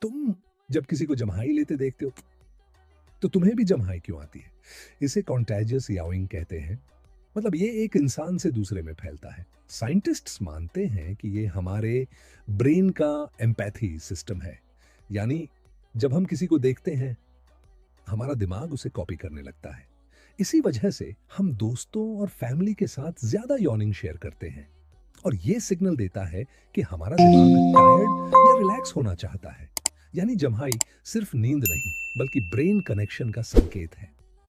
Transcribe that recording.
तुम जब किसी को जम्हाई लेते देखते हो, तो तुम्हें भी जम्हाई क्यों आती है? इसे कॉन्टेजियस याविंग कहते हैं। मतलब ये एक इंसान से दूसरे में फैलता है। साइंटिस्ट्स मानते हैं कि ये हमारे ब्रेन का एम्पैथी सिस्टम है। यानी जब हम किसी को देखते हैं, हमारा दिमाग उसे कॉपी करने लगता है। इसी वजह से हम दोस्तों और फैमिली के साथ ज्यादा यॉर्निंग शेयर करते हैं। और ये सिग्नल देता है कि हमारा दिमाग टायर्ड या रिलैक्स होना चाहता है। यानी जम्हाई सिर्फ नींद नहीं, बल्कि ब्रेन कनेक्शन का संकेत है।